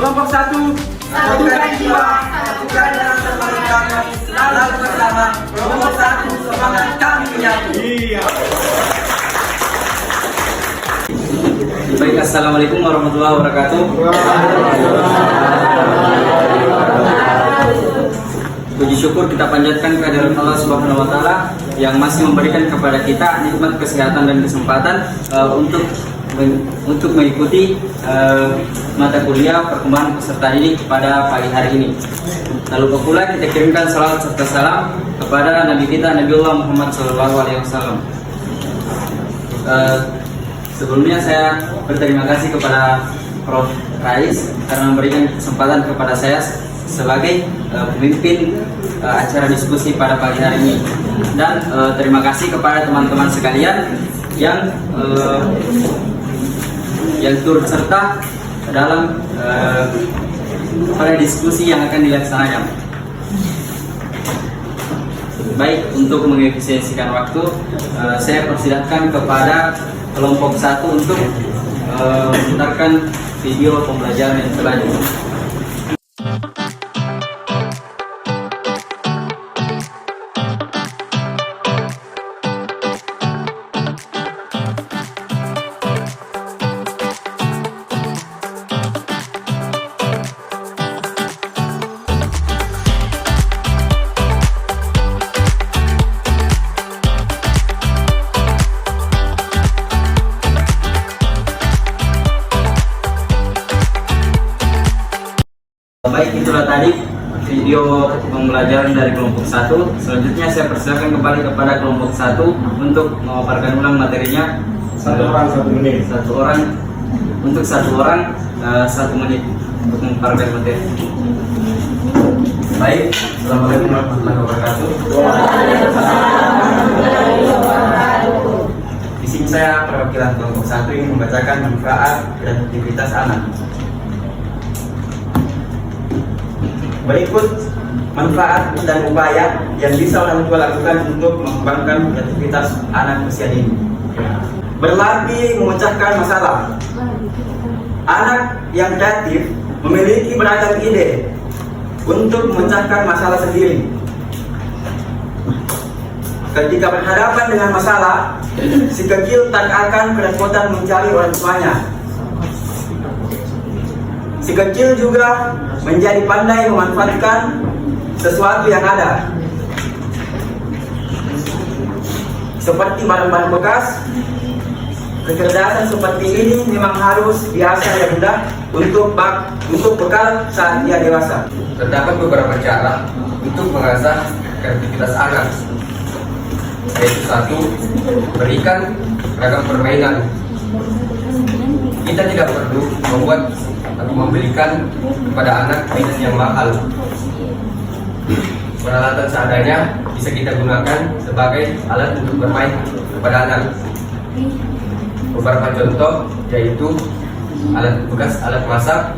Kelompok 1, satukan jiwa, satukan dalam semangat kami, selalu bersama. Kelompok 1, semangat kami menyatu. Baik, assalamualaikum warahmatullahi wabarakatuh. Puji syukur kita panjatkan kehadirat Allah Subhanahu wa taala yang masih memberikan kepada kita nikmat kesehatan dan kesempatan untuk mengikuti mata kuliah perkembangan peserta didik pada pagi hari ini. Lalu pula kita kirimkan salawat serta salam kepada Nabi kita Nabiullah Muhammad SAW. Sebelumnya saya berterima kasih kepada Prof. Rais karena memberikan kesempatan kepada saya sebagai pemimpin acara diskusi pada pagi hari ini, dan terima kasih kepada teman-teman sekalian yang turut serta dalam pada diskusi yang akan dilaksanakan. Baik, untuk mengefisiensikan waktu, saya persilahkan kepada kelompok 1 untuk memutarkan video pembelajaran yang selanjutnya. Baik, itulah tadi video pembelajaran dari kelompok 1. Selanjutnya saya persilakan kembali kepada kelompok 1 untuk memaparkan ulang materinya. Satu orang 1 menit. Satu orang untuk 1 orang 1 menit untuk memaparkan materi. Baik, assalamualaikum warahmatullahi wabarakatuh. Di sini saya perwakilan kelompok 1 ingin membacakan manfaat kreativitas anak. Berikut manfaat dan upaya yang bisa orang tua lakukan untuk mengembangkan kreativitas anak usia dini. Berlatih memecahkan masalah. Anak yang kreatif memiliki beragam ide untuk memecahkan masalah sendiri. Ketika berhadapan dengan masalah, si kecil tak akan kerepotan mencari orang tuanya. Si kecil juga menjadi pandai memanfaatkan sesuatu yang ada, seperti barang-barang bekas. Kecerdasan seperti ini memang harus biasa ya bunda untuk bekal saat dia dewasa. Terdapat beberapa cara untuk mengasah kreativitas anak, yaitu 1. Berikan ragam permainan. Kita tidak perlu membuat atau memberikan kepada anak mainan yang mahal. Peralatan seadanya bisa kita gunakan sebagai alat untuk bermain kepada anak. Beberapa contoh yaitu alat bekas, alat masak,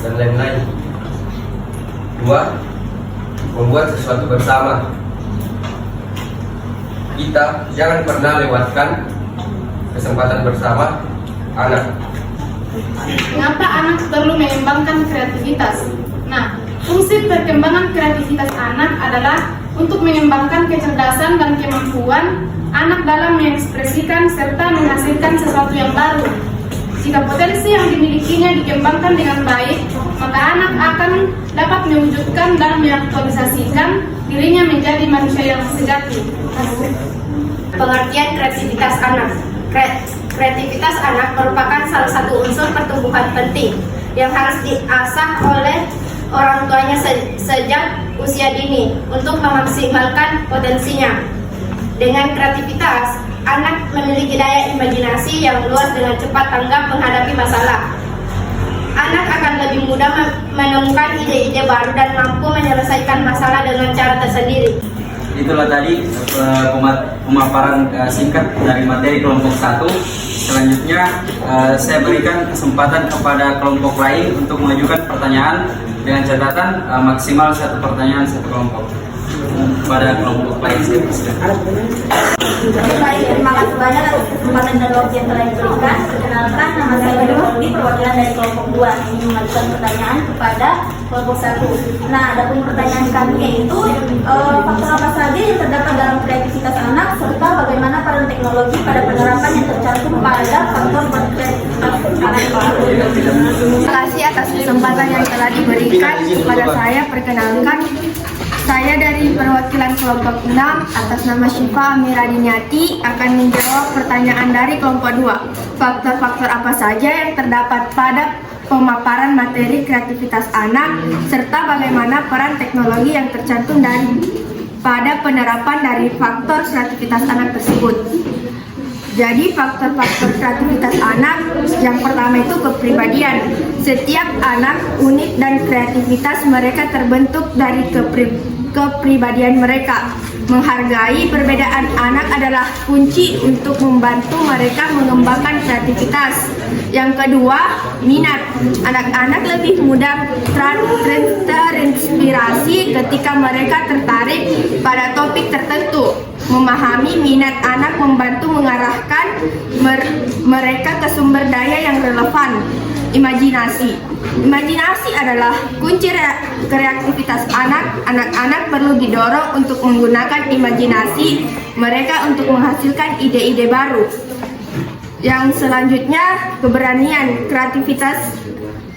dan lain-lain. 2. Membuat sesuatu bersama. Kita jangan pernah lewatkan kesempatan bersama anak. Mengapa anak perlu mengembangkan kreativitas? Nah, fungsi perkembangan kreativitas anak adalah untuk mengembangkan kecerdasan dan kemampuan anak dalam mengekspresikan serta menghasilkan sesuatu yang baru. Jika potensi yang dimilikinya dikembangkan dengan baik, maka anak akan dapat mewujudkan dan mengaktualisasikan dirinya menjadi manusia yang sejati. Pengertian kreativitas anak. Kreativitas anak merupakan salah satu unsur pertumbuhan penting yang harus diasah oleh orang tuanya sejak usia dini untuk memaksimalkan potensinya. Dengan kreativitas, anak memiliki daya imajinasi yang luas dengan cepat tanggap menghadapi masalah. Anak akan lebih mudah menemukan ide-ide baru dan mampu menyelesaikan masalah dengan cara tersendiri. Itulah tadi pemaparan singkat dari materi kelompok 1. Selanjutnya saya berikan kesempatan kepada kelompok lain untuk mengajukan pertanyaan dengan catatan maksimal 1 pertanyaan 1 kelompok. Pada kelompok lain saya persilakan. Baik, terima kasih banyak atas kesempatan dan waktu yang telah diberikan. Perkenalkan, nama saya Dewi, perwakilan dari kelompok kelompok 2 ini mengajukan pertanyaan kepada kelompok 1. Nah, adapun pertanyaan kami yaitu faktor apa saja yang terdapat dalam kreativitas anak serta bagaimana peran teknologi pada penerapan yang tercantum pada faktor kreativitas anak tersebut. Terima kasih atas kesempatan yang telah diberikan kepada saya. Perkenalkan, saya dari perwakilan kelompok 6 atas nama Syifa Amiradiniati akan menjawab pertanyaan dari kelompok 2. Faktor-faktor apa saja yang terdapat pada pemaparan materi kreativitas anak serta bagaimana peran teknologi yang tercantum pada penerapan dari faktor kreativitas anak tersebut. Jadi faktor-faktor kreativitas anak yang pertama itu kepribadian. Setiap anak unik dan kreativitas mereka terbentuk dari kepribadian mereka. Menghargai perbedaan anak adalah kunci untuk membantu mereka mengembangkan kreativitas. Yang kedua, minat. Anak-anak lebih mudah terinspirasi ketika mereka tertarik pada topik tertentu. Memahami minat anak membantu mengarahkan mereka ke sumber daya yang relevan. Imajinasi. Imajinasi adalah kunci kreativitas anak. Anak-anak perlu didorong untuk menggunakan imajinasi mereka untuk menghasilkan ide-ide baru. Yang selanjutnya, keberanian. Kreativitas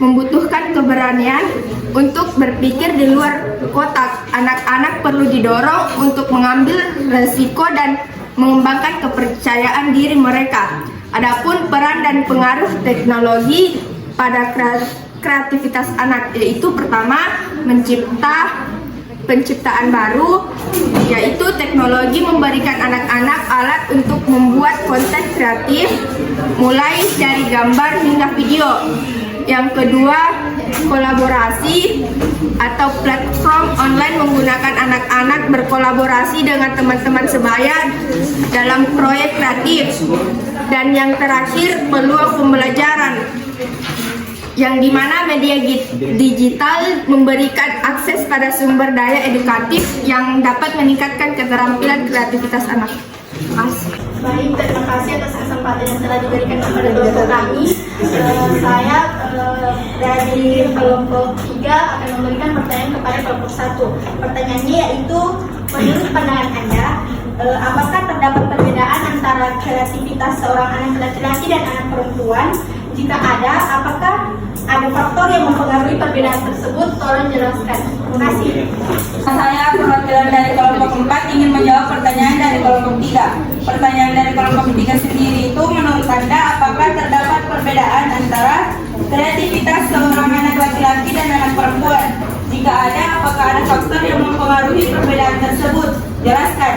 membutuhkan keberanian untuk berpikir di luar kotak. Anak-anak perlu didorong untuk mengambil resiko dan mengembangkan kepercayaan diri mereka. Adapun peran dan pengaruh teknologi pada kreativitas anak yaitu pertama, penciptaan baru, yaitu teknologi memberikan anak-anak alat untuk membuat konten kreatif mulai dari gambar hingga video. Yang kedua, kolaborasi atau platform online menggunakan anak-anak berkolaborasi dengan teman-teman sebaya dalam proyek kreatif. Dan yang terakhir, peluang pembelajaran, yang dimana media digital memberikan akses pada sumber daya edukatif yang dapat meningkatkan keterampilan kreativitas anak. Baik, terima kasih atas kesempatan yang telah diberikan kepada kelompok kami. Saya dari kelompok 3 akan memberikan pertanyaan kepada kelompok 1. Pertanyaannya yaitu, menurut pandangan Anda, apakah terdapat perbedaan antara kreativitas seorang anak laki-laki dan anak perempuan? Jika ada, apakah ada faktor yang mempengaruhi perbedaan tersebut? Tolong jelaskan. Terima kasih. Saya perwakilan dari kelompok 4 ingin menjawab pertanyaan dari kelompok 3. Pertanyaan dari kelompok 3 sendiri itu, menurut Anda apakah terdapat perbedaan antara kreativitas seorang anak laki-laki dan anak perempuan? Jika ada, apakah ada faktor yang mempengaruhi perbedaan tersebut? Jelaskan.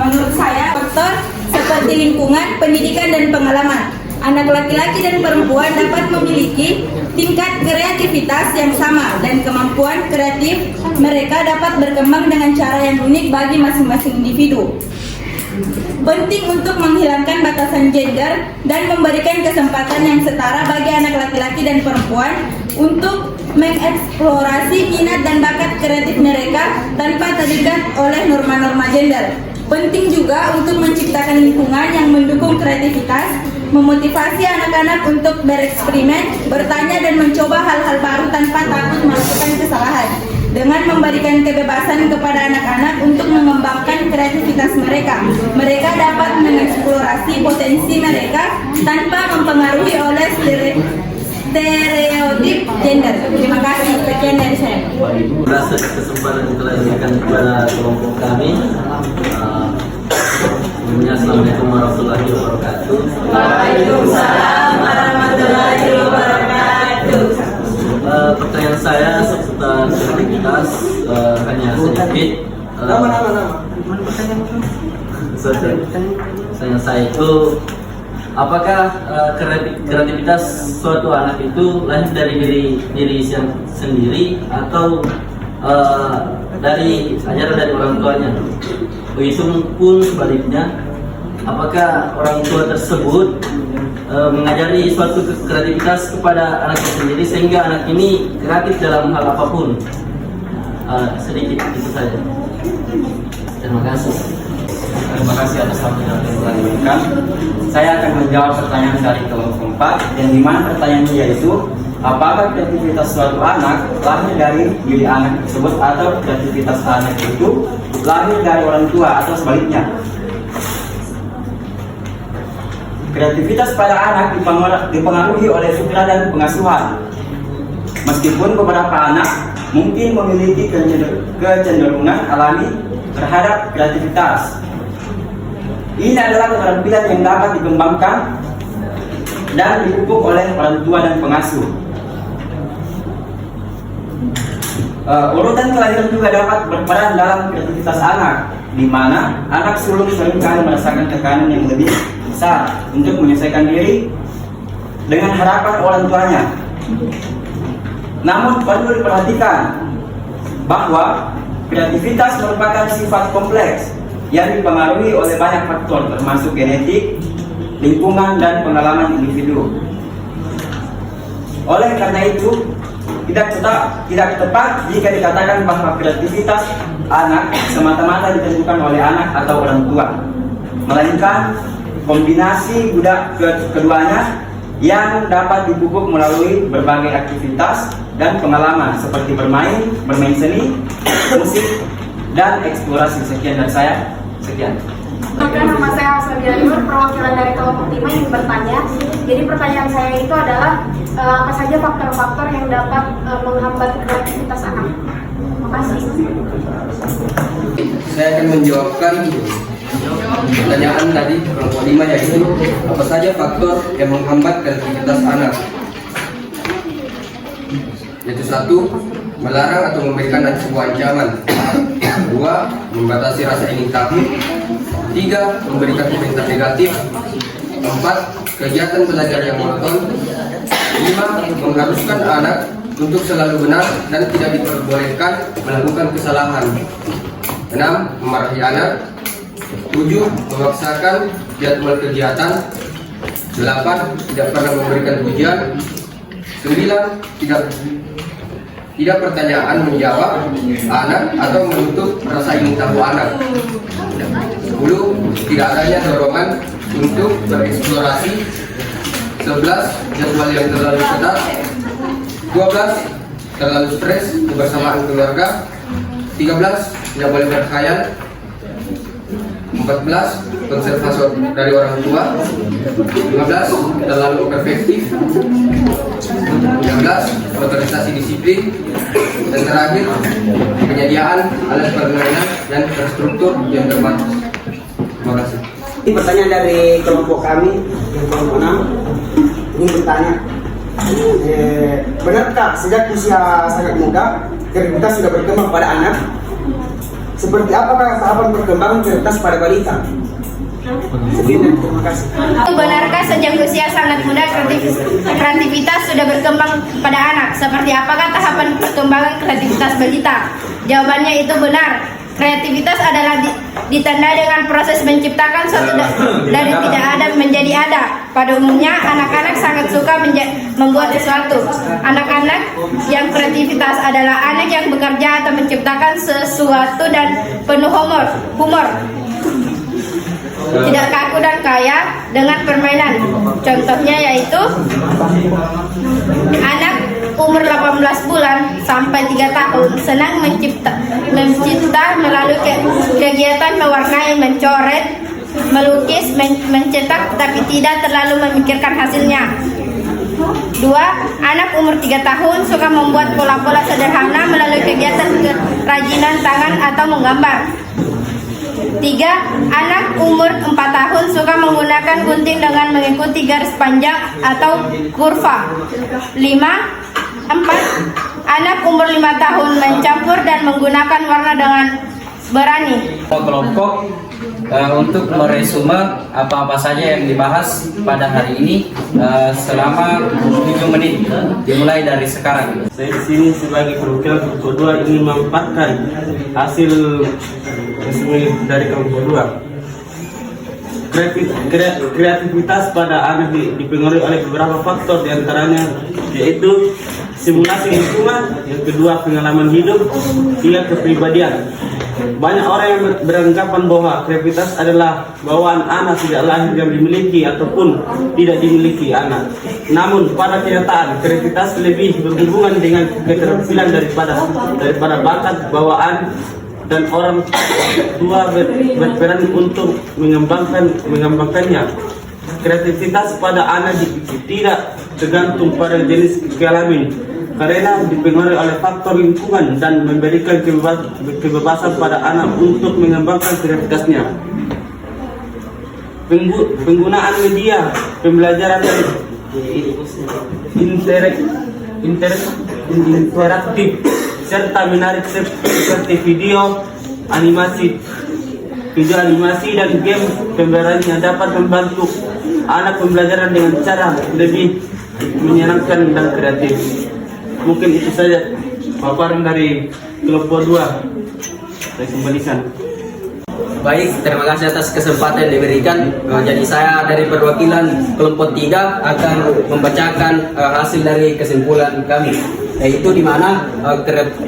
Menurut saya, faktor seperti lingkungan, pendidikan, dan pengalaman. Anak laki-laki dan perempuan dapat memiliki tingkat kreativitas yang sama dan kemampuan kreatif mereka dapat berkembang dengan cara yang unik bagi masing-masing individu. Penting untuk menghilangkan batasan gender dan memberikan kesempatan yang setara bagi anak laki-laki dan perempuan untuk mengeksplorasi minat dan bakat kreatif mereka tanpa terikat oleh norma-norma gender. Penting juga untuk menciptakan lingkungan yang mendukung kreativitas, memotivasi anak-anak untuk bereksperimen, bertanya dan mencoba hal-hal baru tanpa takut melakukan kesalahan. Dengan memberikan kebebasan kepada anak-anak untuk mengembangkan kreativitas mereka, mereka dapat mengeksplorasi potensi mereka tanpa mempengaruhi oleh stereotip gender. Terima kasih. Sekian dari saya. Rasa kesempatan yang telah diberikan kepada kelompok kami. Assalamualaikum warahmatullahi wabarakatuh. Waalaikumsalam warahmatullahi wabarakatuh. Pertanyaan saya seputar kreativitas hanya sedikit. Pertanyaan saya itu, apakah kreativitas suatu anak itu lahir dari diri sendiri atau dari ajaran dari orang tuanya? Begitu pun sebaliknya, apakah orang tua tersebut mengajari suatu kreativitas kepada anaknya sendiri sehingga anak ini kreatif dalam hal apapun? Sedikit itu saja. Terima kasih. Terima kasih atas waktu yang telah diberikan. Saya akan menjawab pertanyaan dari kelompok 4, yang dimana pertanyaannya yaitu, apakah kreativitas suatu anak lahir dari diri anak tersebut atau kreativitas anak itu lahir dari orang tua atau sebaliknya. Kreativitas pada anak dipengaruhi oleh fitrah dan pengasuhan. Meskipun beberapa anak mungkin memiliki kecenderungan alami terhadap kreativitas, ini adalah keterampilan yang dapat dikembangkan dan dipupuk oleh orang tua dan pengasuh. Urutan kelahiran juga dapat berperan dalam kreativitas anak, di mana anak sulung seringkali merasakan tekanan yang lebih besar untuk menyelesaikan diri dengan harapan orang tuanya. Namun perlu diperhatikan bahwa kreativitas merupakan sifat kompleks yang dipengaruhi oleh banyak faktor termasuk genetik, lingkungan, dan pengalaman individu. Oleh karena itu, tidak tepat jika dikatakan bahwa kreativitas anak semata-mata ditentukan oleh anak atau orang tua, melainkan kombinasi budak keduanya yang dapat dipupuk melalui berbagai aktivitas dan pengalaman seperti bermain seni, musik, dan eksplorasi. Sekian dari saya. Sekian. Oke, nama saya Hasnadia Nur, perwakilan dari kelompok 5 yang bertanya. Jadi pertanyaan saya itu adalah apa saja faktor-faktor yang dapat menghambat kreativitas anak? Terima kasih. Saya akan menjawabkan pertanyaan tadi kelompok 5, yaitu apa saja faktor yang menghambat kreativitas anak. Yaitu 1. Melarang atau memberikan sebuah ancaman. 2. Membatasi rasa ingin tahu. 3. Memberikan komentar negatif. 4. Kegiatan belajar yang monoton. 5. Mengharuskan anak untuk selalu benar dan tidak diperbolehkan melakukan kesalahan. 6. Memarahi anak. 7. Memaksakan jadwal kegiatan. 8. Tidak pernah memberikan pujian. 9. Tidak pertanyaan menjawab anak atau menutup rasa ingin tahu anak. 10. Tidak adanya dorongan untuk bereksplorasi. 11. Jadwal yang terlalu ketat. 12. Terlalu stres kebersamaan keluarga. 13. Tidak boleh berkhayal. 14. Konservasi dari orang tua. 15. Terlalu perfektif. 13. Organisasi disiplin. Dan terakhir, penyediaan alat permainan dan terstruktur yang terbatas. Terima kasih. Ini pertanyaan dari kelompok kami yang kelompok 6 ingin bertanya, benarkah sejak usia sangat muda kreativitas sudah berkembang pada anak? Seperti apakah tahapan perkembangan kreativitas pada balita? Terima kasih. Benarkah sejak usia sangat muda kreativitas sudah berkembang pada anak? Seperti apakah tahapan perkembangan kreativitas balita? Jawabannya itu benar. Kreativitas adalah ditandai dengan proses menciptakan suatu dari tidak ada menjadi ada. Pada umumnya, anak-anak sangat suka membuat sesuatu. Anak-anak yang kreativitas adalah anak yang bekerja atau menciptakan sesuatu dan penuh humor. Tidak kaku dan kaya dengan permainan. Contohnya yaitu anak umur 18 bulan sampai 3 tahun senang mencipta melalui kegiatan mewarnai, mencoret, melukis, mencetak, tapi tidak terlalu memikirkan hasilnya. 2. Anak umur 3 tahun suka membuat pola-pola sederhana melalui kegiatan kerajinan tangan atau menggambar. 3. Anak umur 4 tahun suka menggunakan gunting dengan mengikuti garis panjang atau kurva. 4. Anak umur 5 tahun mencampur dan menggunakan warna dengan berani. Kelompok untuk meresume apa-apa saja yang dibahas pada hari ini selama 7 menit dimulai dari sekarang. Saya di sini sebagai perwakilan kelompok 2 ingin memaparkan hasil resmi dari kelompok 2. Kreativitas pada anak dipengaruhi oleh beberapa faktor, diantaranya yaitu simulasi lingkungan, yang kedua pengalaman hidup, 3 kepribadian. Banyak orang yang beranggapan bahwa kreativitas adalah bawaan anak sejak lahir yang dimiliki ataupun tidak dimiliki anak. Namun pada kenyataan kreativitas lebih berhubungan dengan keterampilan daripada bakat bawaan, dan orang tua berperan untuk mengembangkannya. Kreativitas pada anak tidak tergantung pada jenis kelamin, karena dipengaruhi oleh faktor lingkungan dan memberikan kebebasan pada anak untuk mengembangkan kreativitasnya. Penggunaan media pembelajaran dan interaktif serta menarik seperti video animasi dan game pembelajarannya dapat membantu anak pembelajaran dengan cara lebih menyenangkan dan kreatif. Mungkin itu saja paparan dari kelompok 2. Saya kembalikan. Baik, terima kasih atas kesempatan yang diberikan. Jadi saya dari perwakilan kelompok 3 akan membacakan hasil dari kesimpulan kami, yaitu di mana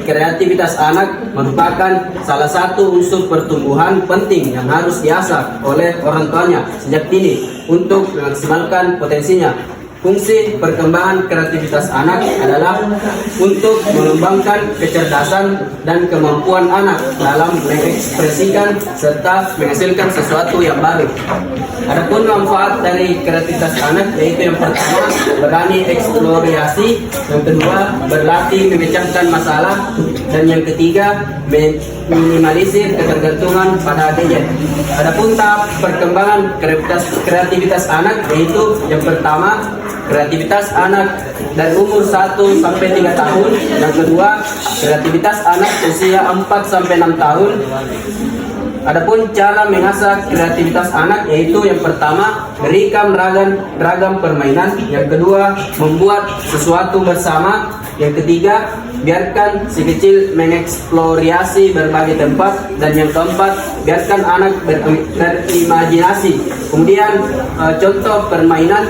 kreativitas anak merupakan salah satu unsur pertumbuhan penting yang harus diasah oleh orang tuanya sejak dini untuk memaksimalkan potensinya. Fungsi perkembangan kreativitas anak adalah untuk mengembangkan kecerdasan dan kemampuan anak dalam mengekspresikan serta menghasilkan sesuatu yang baru. Adapun manfaat dari kreativitas anak yaitu yang pertama, berani eksplorasi, yang kedua, berlatih memecahkan masalah, dan yang ketiga, minimalisir ketergantungan pada gadget. Adapun tahap perkembangan kreativitas anak yaitu yang pertama, kreativitas anak dari umur 1 sampai 3 tahun, yang kedua kreativitas anak usia 4 sampai 6 tahun. Adapun cara mengasah kreativitas anak yaitu yang pertama, berikan ragam permainan, yang kedua membuat sesuatu bersama, yang ketiga biarkan si kecil mengeksplorasi berbagai tempat, dan yang keempat biarkan anak berimajinasi. Kemudian contoh permainan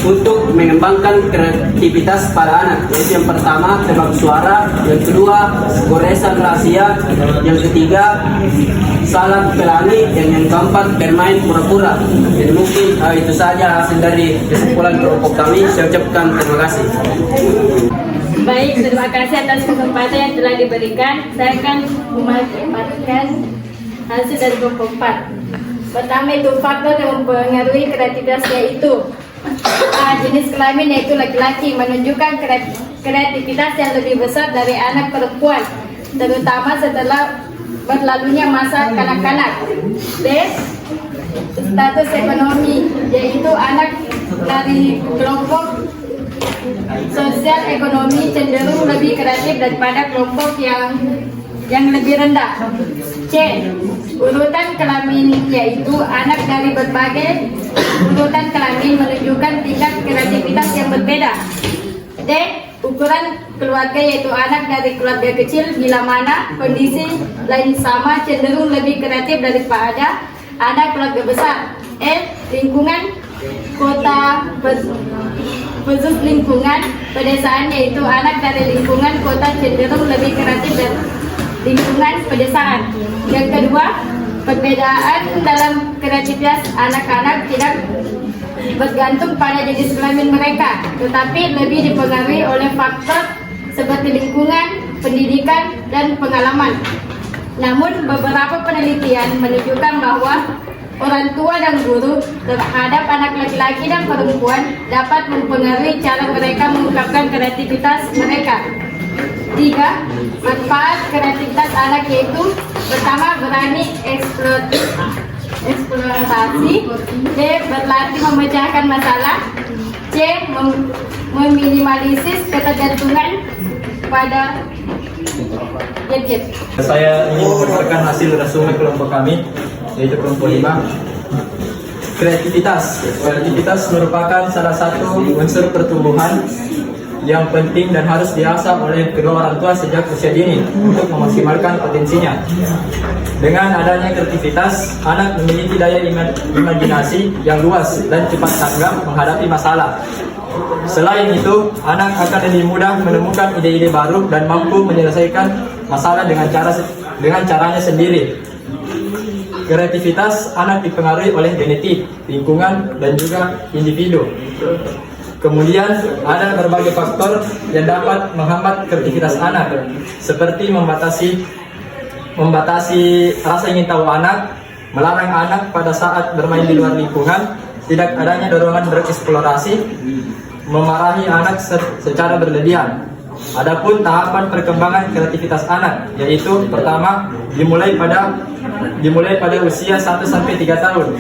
untuk mengembangkan kreativitas pada anak, yaitu yang pertama tebak suara, yang kedua goresan rahasia, yang ketiga salam pelangi, dan yang keempat bermain pura-pura. Jadi mungkin itu saja hasil dari kesimpulan kelompok kami. Saya ucapkan terima kasih. Baik, terima kasih atas kesempatan yang telah diberikan. Saya akan memaparkan hasil dari kelompok 4. Pertama itu faktor yang mempengaruhi kreativitas, yaitu jenis kelamin, yaitu laki-laki, menunjukkan kreativitas yang lebih besar dari anak perempuan, terutama setelah berlalunya masa kanak-kanak. B. Status ekonomi, yaitu anak dari kelompok sosial ekonomi cenderung lebih kreatif daripada kelompok yang lebih rendah. C. Urutan kelamin, yaitu anak dari berbagai urutan kelamin menunjukkan tingkat kreativitas yang berbeda. D. Ukuran keluarga, yaitu anak dari keluarga kecil bila mana kondisi lain sama cenderung lebih kreatif daripada anak keluarga besar. E. Lingkungan kota khusus lingkungan pedesaan, yaitu anak dari lingkungan kota cenderung lebih kreatif dari lingkungan pedesaan. Yang kedua, perbedaan dalam kreativitas anak-anak tidak bergantung pada jenis kelamin mereka, tetapi lebih dipengaruhi oleh faktor seperti lingkungan, pendidikan, dan pengalaman. Namun, beberapa penelitian menunjukkan bahwa orang tua dan guru terhadap anak laki-laki dan perempuan dapat mempengaruhi cara mereka mengungkapkan kreativitas mereka. 3. Manfaat kreativitas anak yaitu pertama, berani eksplorasi. B. Berlatih memecahkan masalah. C. Meminimalisir ketergantungan pada gadget. Saya ingin memaparkan hasil resume kelompok kami, yaitu kelompok 5. Kreativitas merupakan salah satu unsur pertumbuhan yang penting dan harus diasah oleh kedua orang tua sejak usia dini untuk memaksimalkan potensinya. Dengan adanya kreativitas, anak memiliki daya imajinasi yang luas dan cepat tanggap menghadapi masalah. Selain itu, anak akan lebih mudah menemukan ide-ide baru dan mampu menyelesaikan masalah dengan cara dengan caranya sendiri. Kreativitas anak dipengaruhi oleh genetik, lingkungan, dan juga individu. Kemudian ada berbagai faktor yang dapat menghambat kreativitas anak, seperti membatasi rasa ingin tahu anak, melarang anak pada saat bermain di luar lingkungan, tidak adanya dorongan bereksplorasi, memarahi anak secara berlebihan. Adapun tahapan perkembangan kreativitas anak, yaitu pertama dimulai pada usia 1 sampai 3 tahun.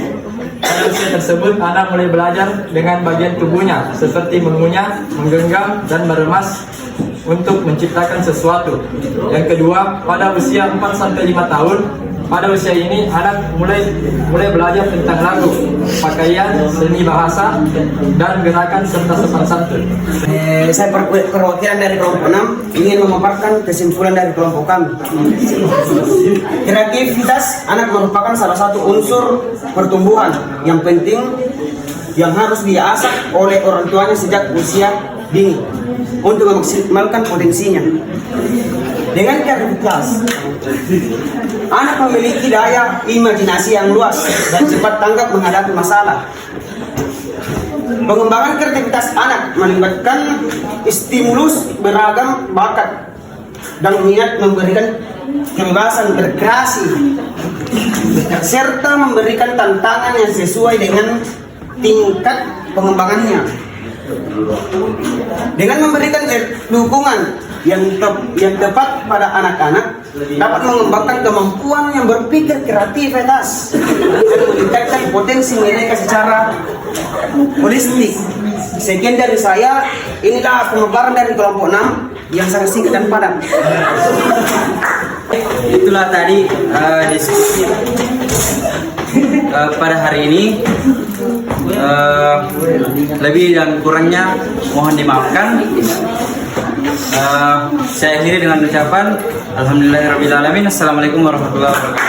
Pada usia tersebut anak mulai belajar dengan bagian tubuhnya seperti mengunyah, menggenggam, dan meremas untuk menciptakan sesuatu. Yang kedua, pada usia 4 sampai 5 tahun, pada usia ini anak mulai belajar tentang lagu, pakaian, seni bahasa, dan gerakan serta sopan santun. Saya perwakilan dari kelompok 6 ingin memaparkan kesimpulan dari kelompok kami. Kreativitas anak merupakan salah satu unsur pertumbuhan yang penting yang harus diasah oleh orang tuanya sejak usia dini untuk memaksimalkan potensinya. Dengan kreativitas, anak memiliki daya imajinasi yang luas dan cepat tanggap menghadapi masalah. Pengembangan kreativitas anak melibatkan stimulus beragam bakat dan minat, memberikan kebebasan berkreasi, serta memberikan tantangan yang sesuai dengan tingkat pengembangannya. Dengan memberikan dukungan yang tepat pada anak-anak dapat mengembangkan kemampuan yang berpikir kreativitas dan meningkatkan potensi mereka secara holistik. Sekian dari saya, inilah pemaparan dari kelompok 6 yang sangat singkat dan padat. Itulah tadi diskusi pada hari ini. Lebih dan kurangnya mohon dimaafkan. Saya akhiri dengan ucapan alhamdulillahirabbil alamin. Assalamualaikum warahmatullahi wabarakatuh.